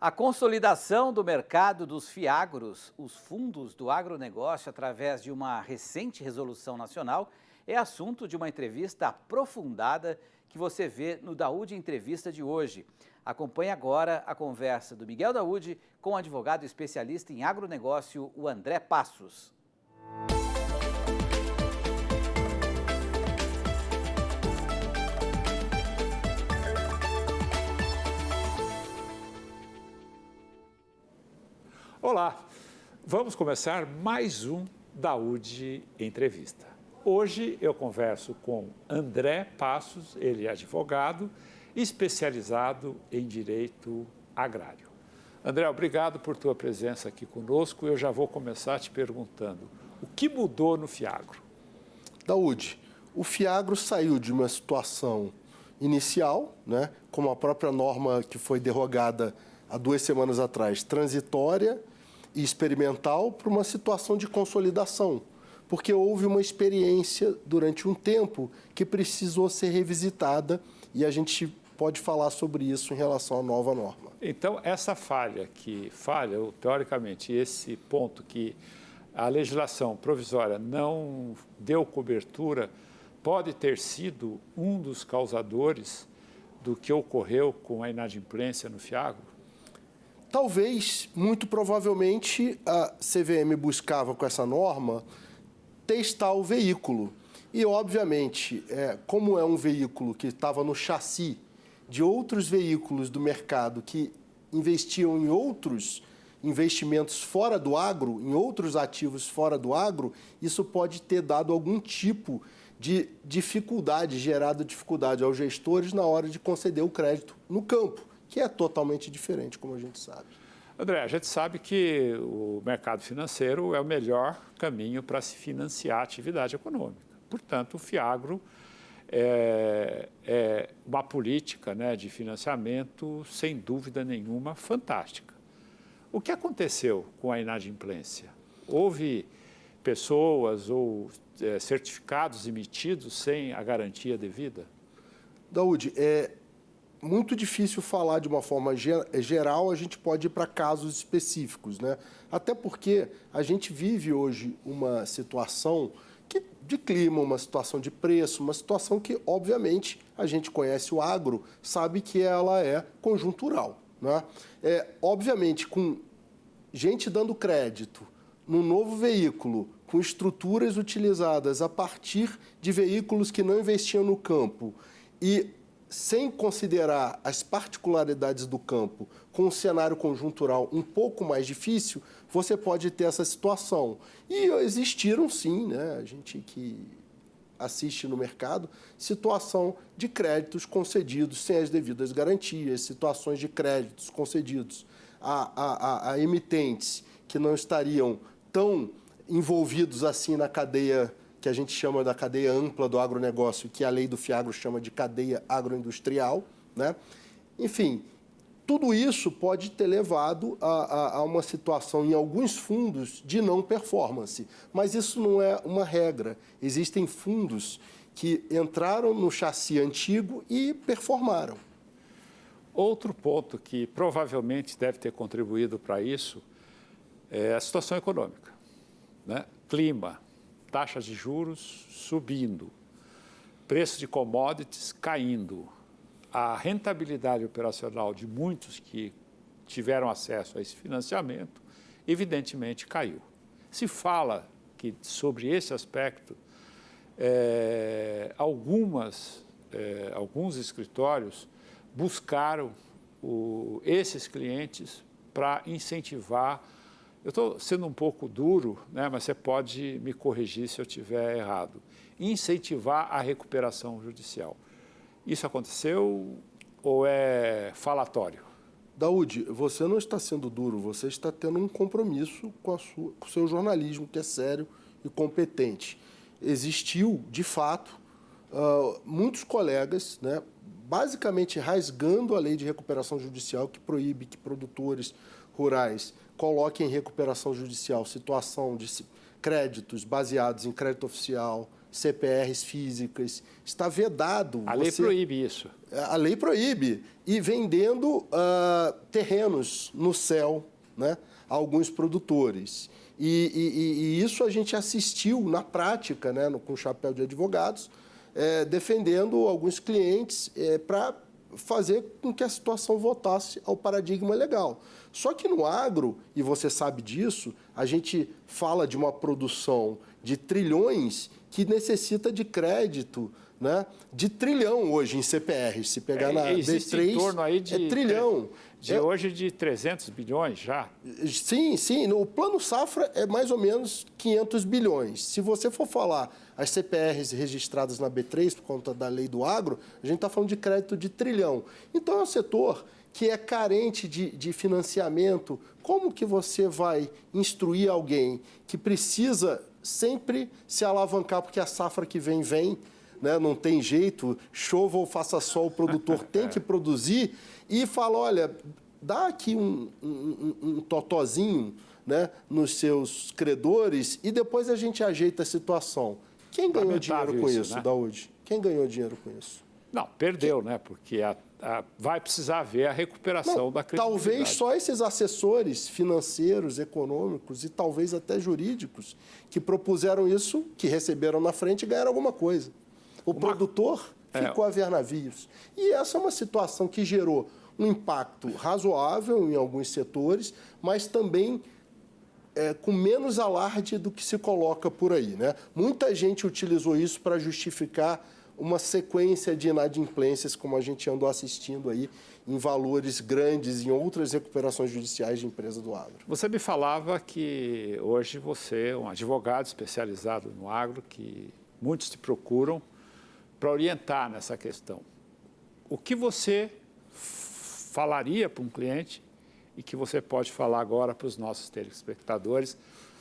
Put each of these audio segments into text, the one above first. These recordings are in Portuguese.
A consolidação do mercado dos fiagros, os fundos do agronegócio, através de uma recente resolução nacional, é assunto de uma entrevista aprofundada que você vê no Daúde Entrevista de hoje. Acompanhe agora a conversa do Miguel Daúde com o advogado especialista em agronegócio, o André Passos. Olá, vamos começar mais um Daúde Entrevista. Hoje eu converso com André Passos, ele é advogado especializado em direito agrário. André, obrigado por tua presença aqui conosco. Eu já vou começar te perguntando, o que mudou no Fiagro? Daúde, o Fiagro saiu de uma situação inicial, como a própria norma que foi derrogada há 2 semanas atrás, transitória e experimental, para uma situação de consolidação, porque houve uma experiência durante um tempo que precisou ser revisitada e a gente pode falar sobre isso em relação à nova norma. Então, essa ou teoricamente, esse ponto que a legislação provisória não deu cobertura, pode ter sido um dos causadores do que ocorreu com a inadimplência no Fiagro? Talvez, muito provavelmente, a CVM buscava com essa norma testar o veículo. E, obviamente, como é um veículo que estava no chassi de outros veículos do mercado que investiam em outros investimentos fora do agro, em outros ativos fora do agro, isso pode ter dado algum tipo de dificuldade, gerado dificuldade aos gestores na hora de conceder o crédito no campo, que é totalmente diferente, como a gente sabe. André, a gente sabe que o mercado financeiro é o melhor caminho para se financiar a atividade econômica. Portanto, o Fiagro é uma política, de financiamento, sem dúvida nenhuma, fantástica. O que aconteceu com a inadimplência? Houve pessoas ou certificados emitidos sem a garantia devida? Daúde, muito difícil falar de uma forma geral, a gente pode ir para casos específicos, Até porque a gente vive hoje uma situação de clima, uma situação de preço, uma situação que, obviamente, a gente conhece o agro, sabe que ela é conjuntural, Obviamente, com gente dando crédito num novo veículo, com estruturas utilizadas a partir de veículos que não investiam no campo e sem considerar as particularidades do campo, com um cenário conjuntural um pouco mais difícil, você pode ter essa situação. E existiram, sim, a gente que assiste no mercado, situação de créditos concedidos sem as devidas garantias, situações de créditos concedidos a emitentes que não estariam tão envolvidos assim na cadeia que a gente chama da cadeia ampla do agronegócio, que a lei do Fiagro chama de cadeia agroindustrial, Enfim, tudo isso pode ter levado a uma situação, em alguns fundos, de não performance. Mas isso não é uma regra. Existem fundos que entraram no chassi antigo e performaram. Outro ponto que provavelmente deve ter contribuído para isso é a situação econômica, Clima, taxas de juros subindo, preço de commodities caindo, a rentabilidade operacional de muitos que tiveram acesso a esse financiamento, evidentemente, caiu. Se fala que, sobre esse aspecto, alguns escritórios buscaram esses clientes para incentivar. Eu estou sendo um pouco duro, mas você pode me corrigir se eu estiver errado. Incentivar a recuperação judicial. Isso aconteceu ou é falatório? Daúde, você não está sendo duro, você está tendo um compromisso com o seu jornalismo, que é sério e competente. Existiu, de fato, muitos colegas, basicamente rasgando a lei de recuperação judicial, que proíbe que produtores rurais coloquem em recuperação judicial situação de créditos baseados em crédito oficial, CPRs físicas, está vedado. A lei proíbe isso. A lei proíbe. E vendendo terrenos no céu, né, a alguns produtores. E isso a gente assistiu na prática, né, com o chapéu de advogados, defendendo alguns clientes para fazer com que a situação voltasse ao paradigma legal. Só que no agro, e você sabe disso, a gente fala de uma produção de trilhões que necessita de crédito, né, de trilhão hoje em CPR. Se pegar na B3, em torno aí de trilhão. Hoje de 300 bilhões já. Sim. O Plano Safra é mais ou menos 500 bilhões. Se você for falar as CPRs registradas na B3 por conta da lei do agro, a gente está falando de crédito de trilhão. Então é um setor que é carente de financiamento. Como que você vai instruir alguém que precisa sempre se alavancar, porque a safra que vem, né? Não tem jeito, chova ou faça sol, o produtor tem que produzir, e fala, olha, dá aqui um totozinho, né, nos seus credores e depois a gente ajeita a situação. Quem ganhou dinheiro com isso, né? Daúde? Quem ganhou dinheiro com isso? Não, perdeu, né? Porque vai precisar ver a recuperação da credibilidade. Talvez só esses assessores financeiros, econômicos e talvez até jurídicos que propuseram isso, que receberam na frente e ganharam alguma coisa. O produtor ficou a ver navios. E essa é uma situação que gerou um impacto razoável em alguns setores, mas também com menos alarde do que se coloca por aí, né? Muita gente utilizou isso para justificar uma sequência de inadimplências, como a gente andou assistindo aí, em valores grandes em outras recuperações judiciais de empresa do agro. Você me falava que hoje você é um advogado especializado no agro, que muitos te procuram para orientar nessa questão. O que você falaria para um cliente e que você pode falar agora para os nossos telespectadores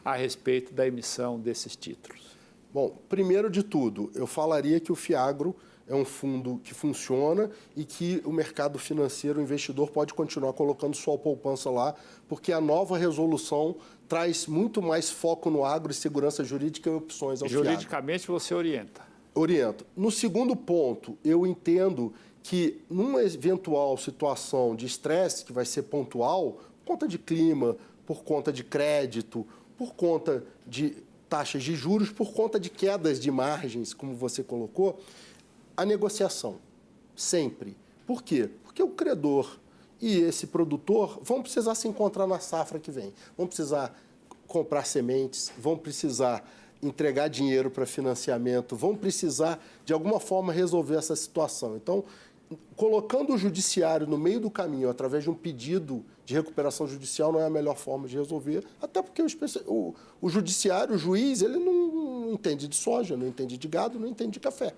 a respeito da emissão desses títulos? Bom, primeiro de tudo, eu falaria que o Fiagro é um fundo que funciona e que o mercado financeiro, o investidor, pode continuar colocando sua poupança lá, porque a nova resolução traz muito mais foco no agro e segurança jurídica e opções ao Fiagro. Juridicamente você orienta? Oriento. No segundo ponto, eu entendo que numa eventual situação de estresse, que vai ser pontual, por conta de clima, por conta de crédito, por conta de taxas de juros, por conta de quedas de margens, como você colocou, a negociação, sempre. Por quê? Porque o credor e esse produtor vão precisar se encontrar na safra que vem, vão precisar comprar sementes, vão precisar entregar dinheiro para financiamento, vão precisar, de alguma forma, resolver essa situação. Então, colocando o judiciário no meio do caminho, através de um pedido de recuperação judicial, não é a melhor forma de resolver, até porque o judiciário, o juiz, ele não entende de soja, não entende de gado, não entende de café,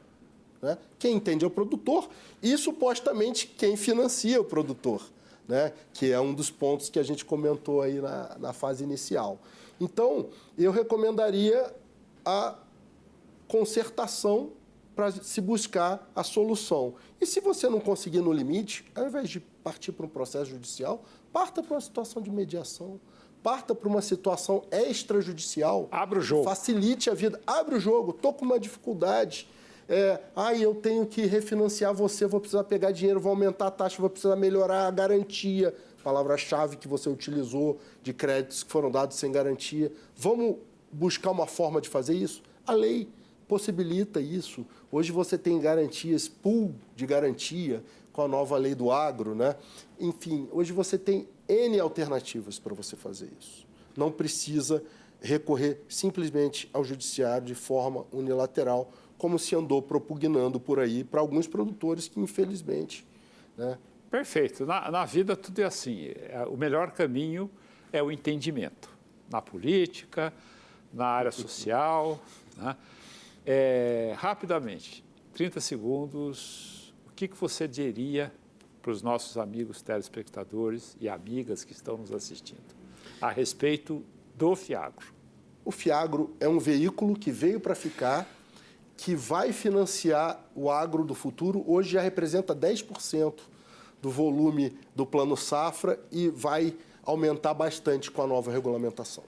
né? Quem entende é o produtor e, supostamente, quem financia o produtor, né? Que é um dos pontos que a gente comentou aí na fase inicial. Então, eu recomendaria a concertação para se buscar a solução. E se você não conseguir no limite, ao invés de partir para um processo judicial, parta para uma situação de mediação, parta para uma situação extrajudicial. Abre o jogo. Facilite a vida. Abre o jogo. Estou com uma dificuldade. Eu tenho que refinanciar você, vou precisar pegar dinheiro, vou aumentar a taxa, vou precisar melhorar a garantia, palavra-chave que você utilizou, de créditos que foram dados sem garantia. Vamos buscar uma forma de fazer isso? A lei possibilita isso. Hoje você tem garantias, pool de garantia, com a nova lei do agro, né? Enfim, hoje você tem N alternativas para você fazer isso. Não precisa recorrer simplesmente ao judiciário de forma unilateral, como se andou propugnando por aí para alguns produtores que, infelizmente, né? Perfeito. Na vida tudo é assim. O melhor caminho é o entendimento. Na política, na área social, né? Rapidamente, 30 segundos, o que você diria para os nossos amigos telespectadores e amigas que estão nos assistindo a respeito do Fiagro? O Fiagro é um veículo que veio para ficar, que vai financiar o agro do futuro. Hoje já representa 10% do volume do Plano Safra e vai aumentar bastante com a nova regulamentação.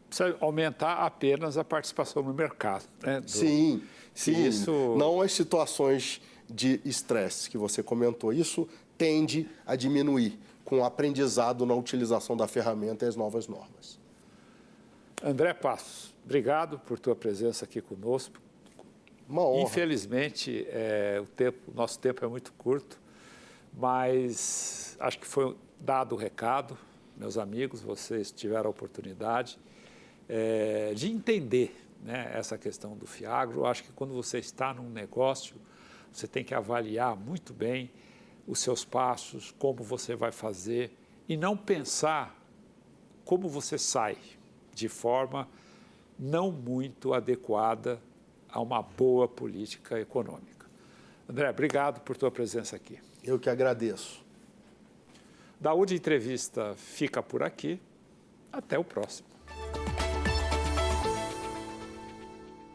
precisa aumentar apenas a participação no mercado. Né? Sim, sim. Isso... Não as situações de estresse que você comentou. Isso tende a diminuir com o aprendizado na utilização da ferramenta e as novas normas. André Passos, obrigado por tua presença aqui conosco. Uma honra. Infelizmente, o nosso tempo é muito curto, mas acho que foi dado o recado. Meus amigos, vocês tiveram a oportunidade de entender, né, essa questão do Fiagro. Acho que quando você está num negócio, você tem que avaliar muito bem os seus passos, como você vai fazer, e não pensar como você sai de forma não muito adequada a uma boa política econômica. André, obrigado por tua presença aqui. Eu que agradeço. Da UD Entrevista fica por aqui. Até o próximo.